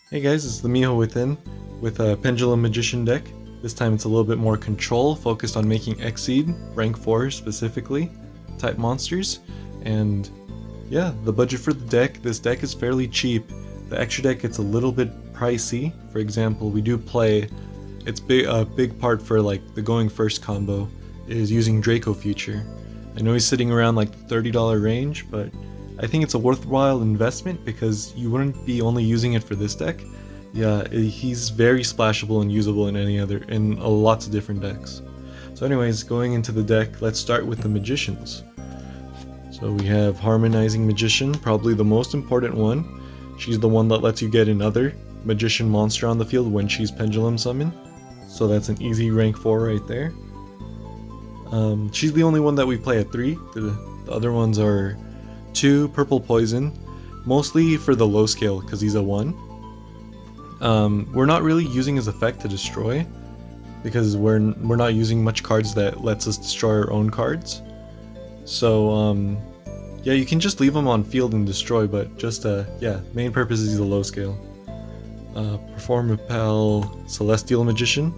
Hey guys, it's the Miho Within with a Pendulum Magician deck. This time it's a little bit more control, focused on making Exceed, rank 4 specifically, type monsters. And yeah, the budget for the deck, this deck is fairly cheap. The extra deck gets a little bit pricey. For example, we do play, a big part for like the going first combo is using Draco Future. I know he's sitting around like the $30 range, but I think it's a worthwhile investment because you wouldn't be only using it for this deck. Yeah, he's very splashable and usable in lots of different decks. So anyways, going into the deck, let's start with the Magicians. So we have Harmonizing Magician, probably the most important one. She's the one that lets you get another Magician monster on the field when she's Pendulum Summoned. So that's an easy rank 4 right there. She's the only one that we play at 3. The other ones are 2 Purple Poison, mostly for the low scale because he's a 1. We're not really using his effect to destroy because we're not using much cards that lets us destroy our own cards. So yeah, you can just leave him on field and destroy, but just yeah, main purpose is he's a low scale. Perform Repel Celestial Magician.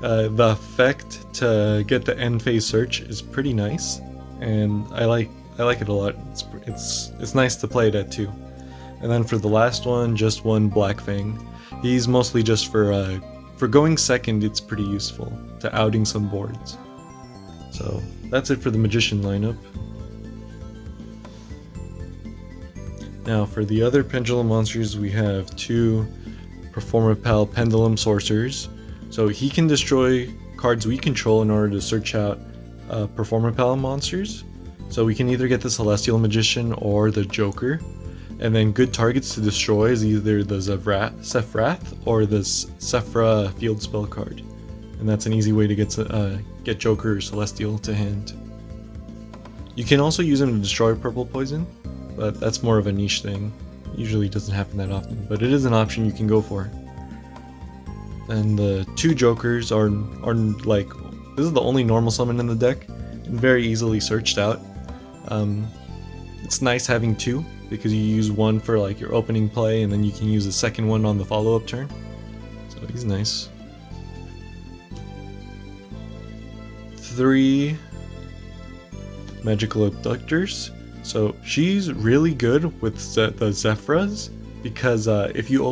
The effect to get the end phase search is pretty nice, and I like it a lot. It's nice to play it at 2. And then for the last one, just one Black Fang. He's mostly just for going second. It's pretty useful to outing some boards. So that's it for the Magician lineup. Now for the other Pendulum monsters, we have 2 Perform Repel Pendulum Sorcerers. So he can destroy cards we control in order to search out Perform Repel monsters. So we can either get the Celestial Magician or the Joker. And then good targets to destroy is either the Zephra or the Zephra field spell card. And that's an easy way to get Joker or Celestial to hand. You can also use him to destroy Purple Poison, but that's more of a niche thing. Usually doesn't happen that often, but it is an option you can go for. And the 2 Jokers are like, this is the only normal summon in the deck, and very easily searched out. It's nice having 2 because you use one for like your opening play, and then you can use a second one on the follow-up turn. So he's nice. 3 Magical Abductors. So she's really good with the Zephras because if you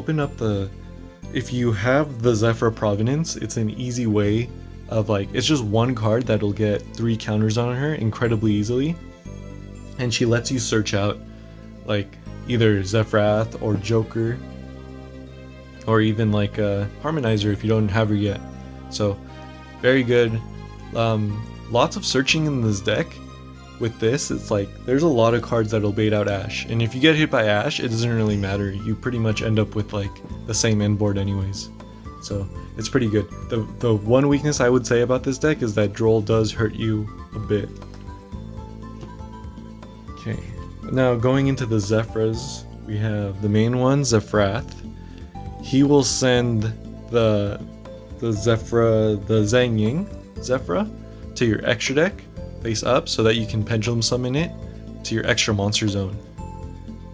have the Zefra Provenance, it's an easy way of like, it's just one card that'll get 3 counters on her incredibly easily, and she lets you search out like either Zephra or Joker, or even like a Harmonizer if you don't have her yet. So very good. Lots of searching in this deck. With this, it's like there's a lot of cards that'll bait out Ash, and if you get hit by Ash, it doesn't really matter. You pretty much end up with like the same end board anyways. So it's pretty good. The one weakness I would say about this deck is that Droll does hurt you a bit. Okay, now going into the Zephras, we have the main one, Zephra. He will send the Zephra to your extra deck face up so that you can Pendulum Summon it to your extra monster zone,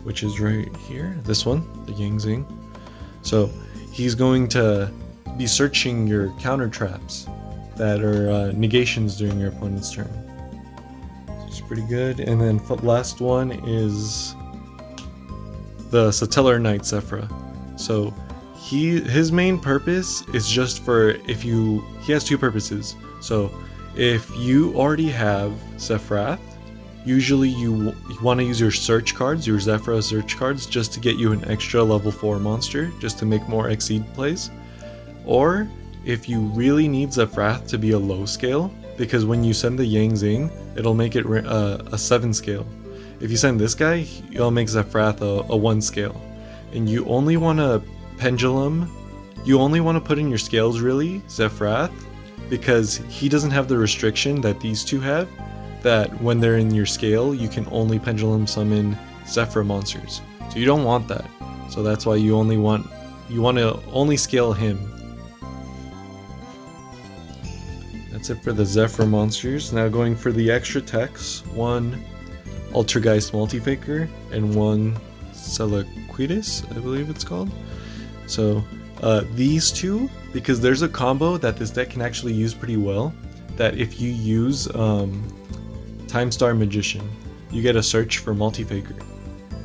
which is right here, this one, the Yang Zing. So he's going to be searching your counter traps that are negations during your opponent's turn. Which is pretty good. And then the last one is the Satellar Knight Zephra. So his main purpose is just for he has 2 purposes. So if you already have Zephra, usually you want to use your search cards, your Zephra search cards, just to get you an extra level 4 monster, just to make more Exceed plays. Or if you really need Zephra to be a low scale, because when you send the Yang Zing, it'll make it a 7 scale. If you send this guy, it'll make Zephra a 1 scale. And you only want to Pendulum, you only want to put in your scales really, Zephra, because he doesn't have the restriction that these 2 have, that when they're in your scale, you can only Pendulum Summon Zephra monsters. So you don't want that. So that's why you want to only scale him. That's it for the Zephra monsters. Now going for the extra techs, 1 Altergeist Multifaker and 1 Selequitas, I believe it's called. So these two, because there's a combo that this deck can actually use pretty well, that if you use Time Star Magician, you get a search for Multi-Faker.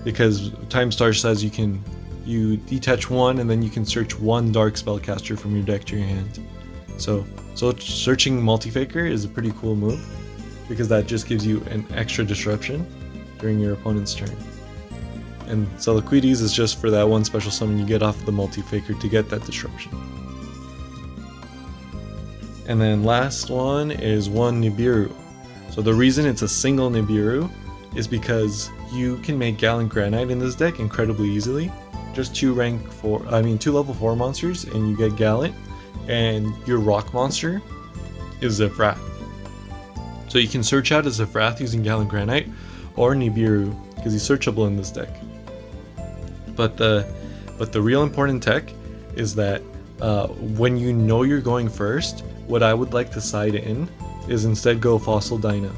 Because Time Star says you detach one and then you can search one dark spellcaster from your deck to your hand. So searching Multi-Faker is a pretty cool move, because that just gives you an extra disruption during your opponent's turn. And Celiquides is just for that one special summon you get off the Multi-Faker to get that disruption. And then last one is one Nibiru. So the reason it's a single Nibiru is because you can make Gallant Granite in this deck incredibly easily. Just two level 4 monsters and you get Gallant, and your rock monster is Zefra. So you can search out a Zefra using Gallant Granite or Nibiru, because he's searchable in this deck. But the real important tech is that when you know you're going first, what I would like to side in is instead go Fossil Dyna,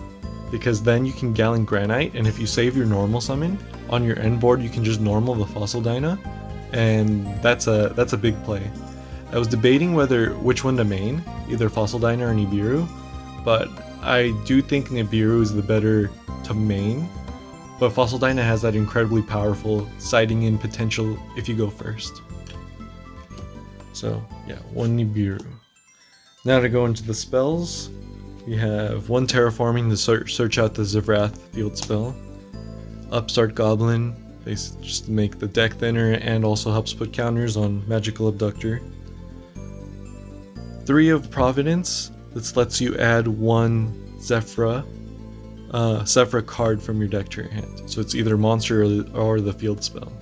because then you can Gallant Granite, and if you save your normal summon on your end board, you can just normal the Fossil Dyna, and that's a big play. I was debating which one to main, either Fossil Dyna or Nibiru, but I do think Nibiru is the better to main. But Fossil Dyna has that incredibly powerful siding in potential if you go first. So yeah, one Nibiru. Now to go into the spells, we have one Terraforming to search out the Zevrath field spell. Upstart Goblin, they just make the deck thinner and also helps put counters on Magical Abductor. 3 of Providence, this lets you add one Zephra card from your deck to your hand. So it's either monster or the field spell.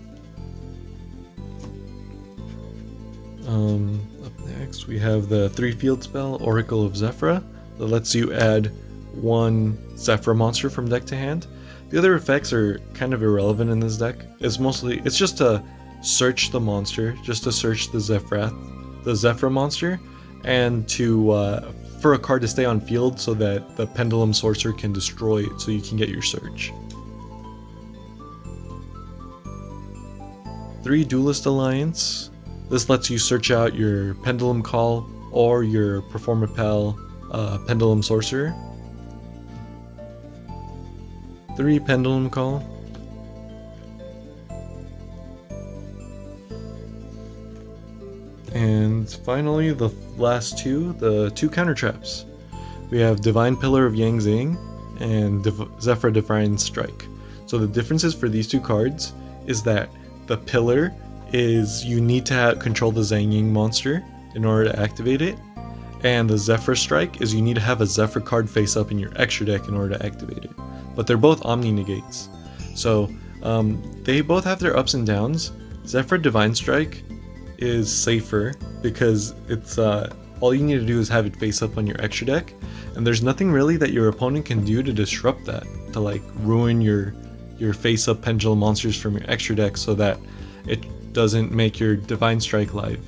Up next we have the 3 field spell, Oracle of Zephra, that lets you add one Zephra monster from deck to hand. The other effects are kind of irrelevant in this deck. It's just to search the monster, just to search the Zephra monster, and to for a card to stay on field so that the Pendulum Sorcerer can destroy it so you can get your search. 3 Duelist Alliance. This lets you search out your Pendulum Call or your Performapal Pendulum Sorcerer. 3 Pendulum Call. And finally, the last 2, the 2 counter traps. We have Divine Pillar of Yang Zing and Zefra Divine Strike. So the differences for these 2 cards is that the Pillar is you need to control the Zhang Ying monster in order to activate it, and the Zefra Strike is you need to have a Zefra card face up in your extra deck in order to activate it. But they're both Omni Negates, so they both have their ups and downs. Zefra Divine Strike is safer because it's all you need to do is have it face up on your extra deck, and there's nothing really that your opponent can do to disrupt that, to like ruin your face up Pendulum monsters from your extra deck so that it doesn't make your Divine Strike live.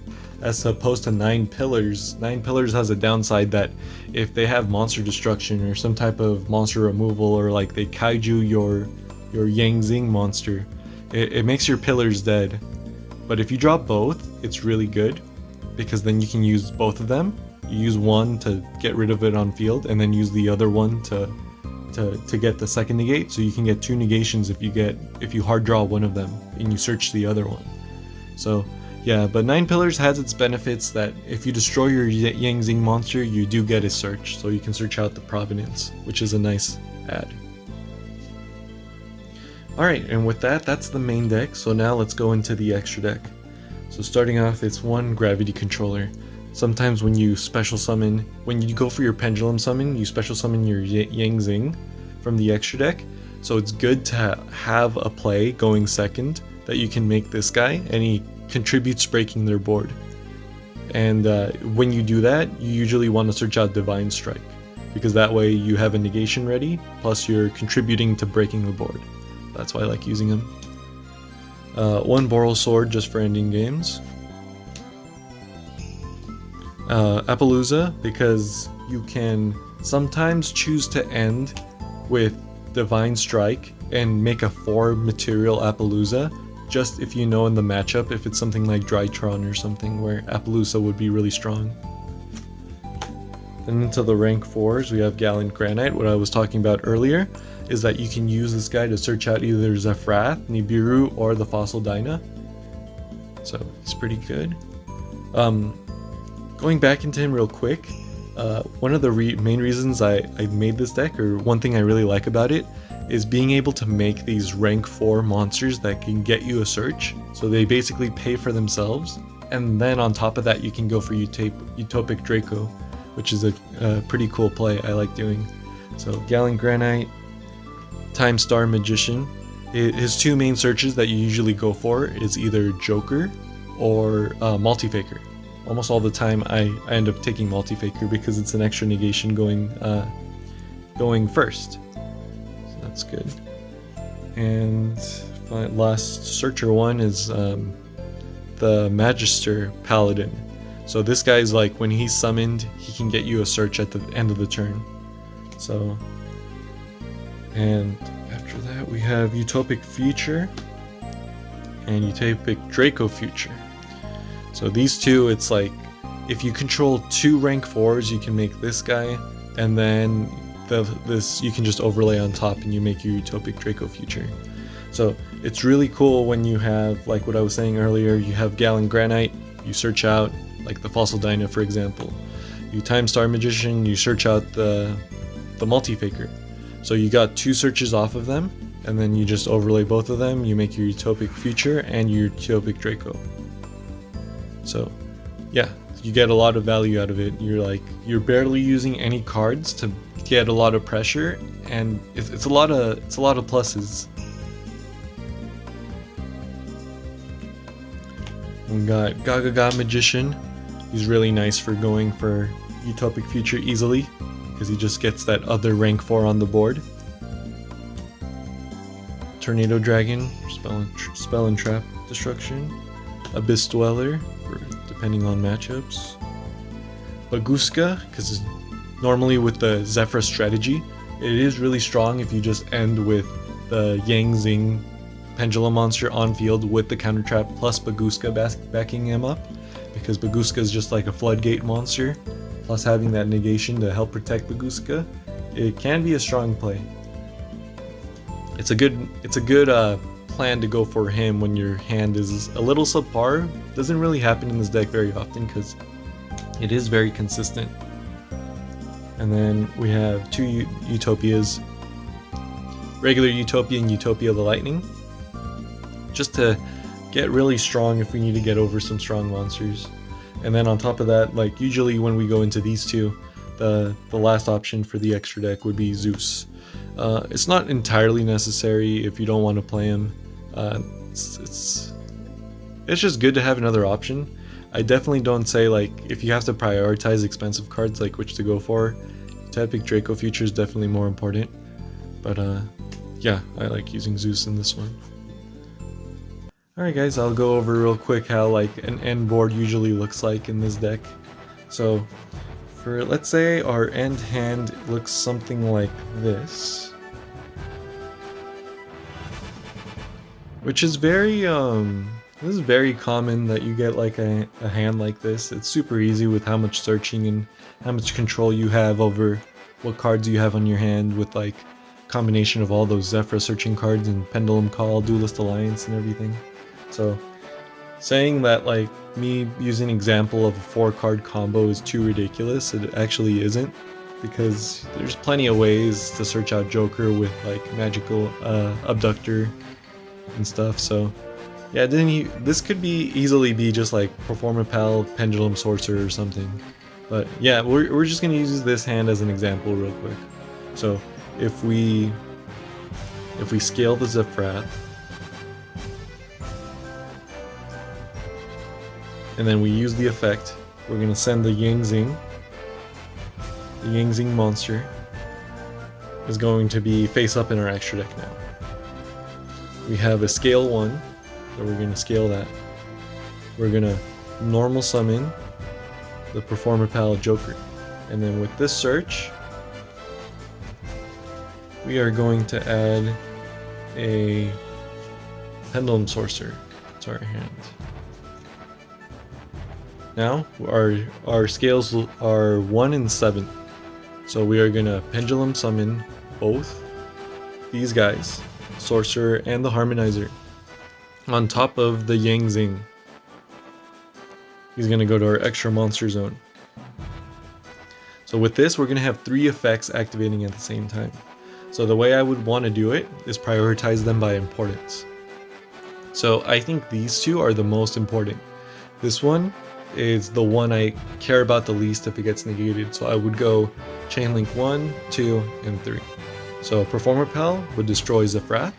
As opposed to 9 Pillars. 9 Pillars has a downside that if they have monster destruction or some type of monster removal, or like they kaiju your Yang Zing monster, it makes your Pillars dead. But if you drop both, it's really good, because then you can use both of them. You use one to get rid of it on field, and then use the other one to get the second negate, so you can get 2 negations if you hard draw one of them and you search the other one. So yeah, but 9 Pillars has its benefits that if you destroy your Yang Zing monster, you do get a search, so you can search out the Providence, which is a nice add. Alright, and with that, that's the main deck, so now let's go into the extra deck. So starting off, it's one Gravity Controller. Sometimes when you when you go for your Pendulum summon, you special summon your Yang Zing from the extra deck, so it's good to have a play going second that you can make this guy, and he contributes breaking their board. And when you do that, you usually want to search out Divine Strike, because that way you have a negation ready, plus you're contributing to breaking the board. That's why I like using him. One Boral Sword just for ending games. Appaloosa, because you can sometimes choose to end with Divine Strike and make a 4 material Appaloosa just if you know in the matchup if it's something like Drytron or something where Appaloosa would be really strong. Then into the rank 4s we have Gallant Granite. What I was talking about earlier is that you can use this guy to search out either Zefra, Nibiru, or the Fossil Dyna. So it's pretty good. Going back into him real quick, one of the main reasons I made this deck, or one thing I really like about it, is being able to make these rank 4 monsters that can get you a search. So they basically pay for themselves, and then on top of that you can go for Utopic Draco, which is a pretty cool play I like doing. So Gallant Granite, Time Star Magician. His two main searches that you usually go for is either Joker or Multi-Faker. Almost all the time I end up taking Multi-Faker because it's an extra negation going first. So that's good. And last searcher one is the Magister Paladin. So this guy's like, when he's summoned, he can get you a search at the end of the turn. So, and after that we have Utopic Future and Utopic Draco Future. So these two, it's like, if you control 2 rank 4s, you can make this guy, and then this you can just overlay on top and you make your Utopic Draco Future. So it's really cool when you have, like what I was saying earlier, you have Gallant Granite, you search out, like the Fossil Dyna for example. You Time Star Magician, you search out the Multi-Faker. So you got 2 searches off of them, and then you just overlay both of them, you make your Utopic Future and your Utopic Draco. So yeah, you get a lot of value out of it. You're barely using any cards to get a lot of pressure, and it's a lot of pluses. We got Gaga Magician. He's really nice for going for Utopic Future easily, because he just gets that other rank 4 on the board. Tornado Dragon, spell and trap destruction. Abyss Dweller, depending on matchups. Baguska, because normally with the Zephra strategy, it is really strong if you just end with the Yang Zing Pendulum monster on field with the counter trap plus Baguska backing him up, because Baguska is just like a floodgate monster, plus having that negation to help protect Baguska. It can be a strong play. It's a good plan to go for him when your hand is a little subpar. Doesn't really happen in this deck very often because it is very consistent. And then we have 2 Utopias, regular Utopia and Utopia the Lightning, just to get really strong if we need to get over some strong monsters. And then on top of that, like usually when we go into these two, the last option for the extra deck would be Zeus. It's not entirely necessary if you don't want to play him. It's just good to have another option. I definitely don't say like if you have to prioritize expensive cards like which to go for. Utopic Draco Future is definitely more important. But yeah, I like using Zeus in this one. Alright guys, I'll go over real quick how like an end board usually looks like in this deck. So for, let's say our end hand looks something like this, which is very this is very common that you get like a hand like this. It's super easy with how much searching and how much control you have over what cards you have on your hand, with like combination of all those Zefra searching cards and Pendulum Call, Duelist Alliance and everything. So saying that like me using an example of a 4-card combo is too ridiculous, it actually isn't, because there's plenty of ways to search out Joker with like magical abductor and stuff. So yeah, this could easily be just like Performapal, Pendulum Sorcerer or something. But yeah, we're just gonna use this hand as an example real quick. So if we scale the Zephra, and then we use the effect, we're gonna send the Yang Zing. The Yang Zing monster is going to be face up in our extra deck now. We have a scale 1, so we're gonna scale that. We're gonna normal summon the Performapal Joker. And then with this search, we are going to add a Pendulum Sorcerer to our hand. Now our scales are 1 and 7. So we are gonna Pendulum Summon both these guys, Sorcerer and the Harmonizer, on top of the Yang Zing. He's gonna go to our extra monster zone. So with this, we're gonna have 3 effects activating at the same time. So the way I would want to do it is prioritize them by importance. So I think these 2 are the most important. This one is the one I care about the least if it gets negated. So I would go Chain Link 1, 2, and 3. So Performer Pal would destroy Zefra.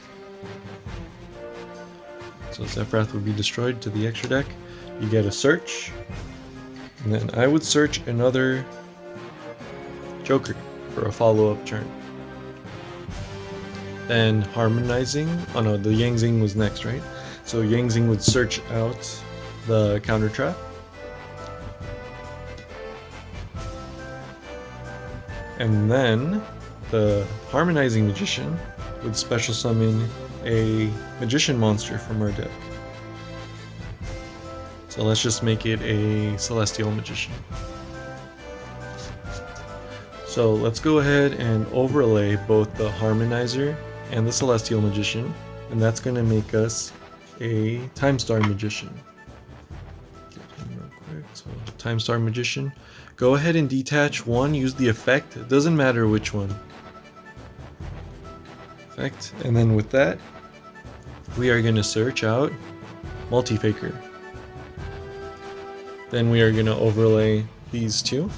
So Zefra would be destroyed to the extra deck. You get a search. And then I would search another Joker for a follow-up turn. Then Harmonizing, oh no, the Yang Zing was next, right? So Yang Zing would search out the counter trap. And then the Harmonizing Magician would special summon a Magician monster from our deck. So let's just make it a Celestial Magician. So let's go ahead and overlay both the Harmonizer and the Celestial Magician, and that's going to make us a Time Star Magician. Get him real quick. So Time Star Magician. Go ahead and detach one, use the effect. It doesn't matter which one. Effect. And then with that, we are going to search out Multi-Faker. Then we are going to overlay these 2.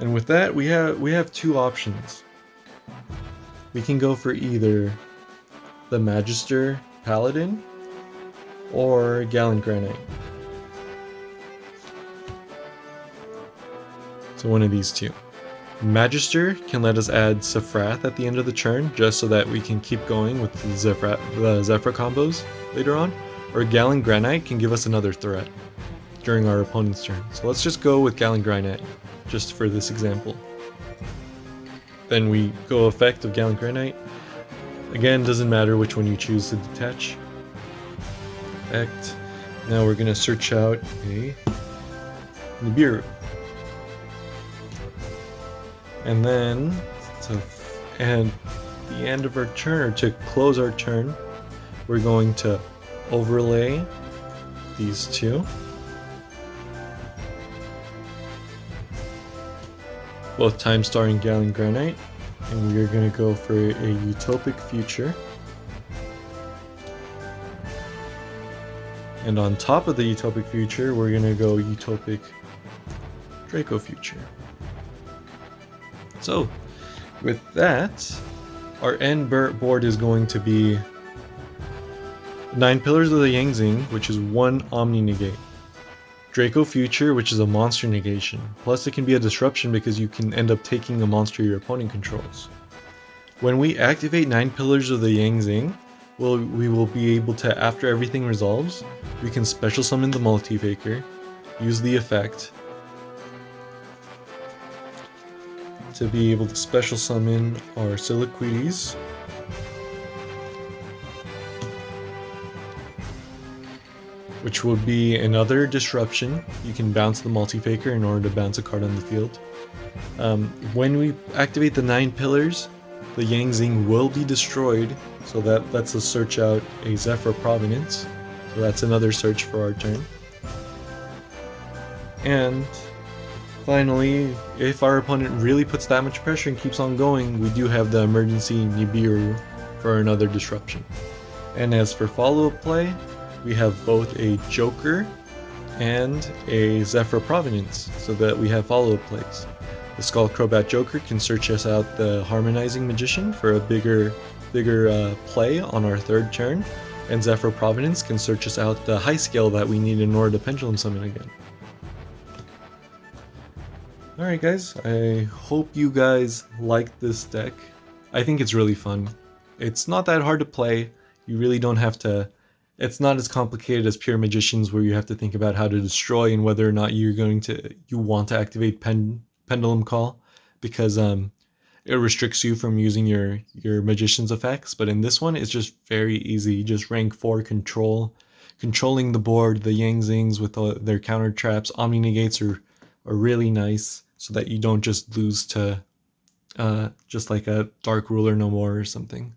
And with that, we have 2 options. We can go for either the Magister Paladin or Gallant Granite. So one of these 2. Magister can let us add Zephra at the end of the turn, just so that we can keep going with the Zephra combos later on. Or Gallant Granite can give us another threat during our opponent's turn. So let's just go with Gallant Granite, just for this example. Then we go effect of Gallant Granite. Again, doesn't matter which one you choose to detach. Effect. Now we're gonna search out a Nibiru. And then, and the end of our turn, or to close our turn, we're going to overlay these 2. Both Time Star and Gallant Granite, and we are going to go for a Utopic Future. And on top of the Utopic Future, we're going to go Utopic Draco Future. So, with that, our end board is going to be 9 Pillars of the Yang Zing, which is 1 Omni Negate. Draco Future, which is a monster negation. Plus it can be a disruption because you can end up taking a monster your opponent controls. When we activate 9 Pillars of the Yang Zing, we will be able to, after everything resolves, we can special summon the Multi-Faker, use the effect to be able to special summon our Siliquides, which would be another disruption. You can bounce the Multi-Faker in order to bounce a card on the field. When we activate the 9 Pillars, the Yang Zing will be destroyed, so that lets us search out a Zephra Provenance. So that's another search for our turn. And finally, if our opponent really puts that much pressure and keeps on going, we do have the emergency Nibiru for another disruption. And as for follow-up play, we have both a Joker and a Zephra Provenance, so that we have follow-up plays. The Skull Crobat Joker can search us out the Harmonizing Magician for a bigger play on our 3rd turn, and Zephra Provenance can search us out the high scale that we need in order to Pendulum Summon again. Alright guys, I hope you guys liked this deck. I think it's really fun. It's not that hard to play. You really don't have to... It's not as complicated as pure Magicians, where you have to think about how to destroy and whether or not you want to activate Pendulum Call, because it restricts you from using your magician's effects. But in this one, it's just very easy. Just rank 4 controlling the board. The Yang Zings with their counter traps, Omni Negates are really nice, so that you don't just lose to just like a Dark Ruler no more or something.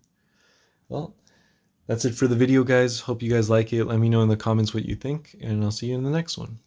Well, that's it for the video, guys. Hope you guys like it. Let me know in the comments what you think, and I'll see you in the next one.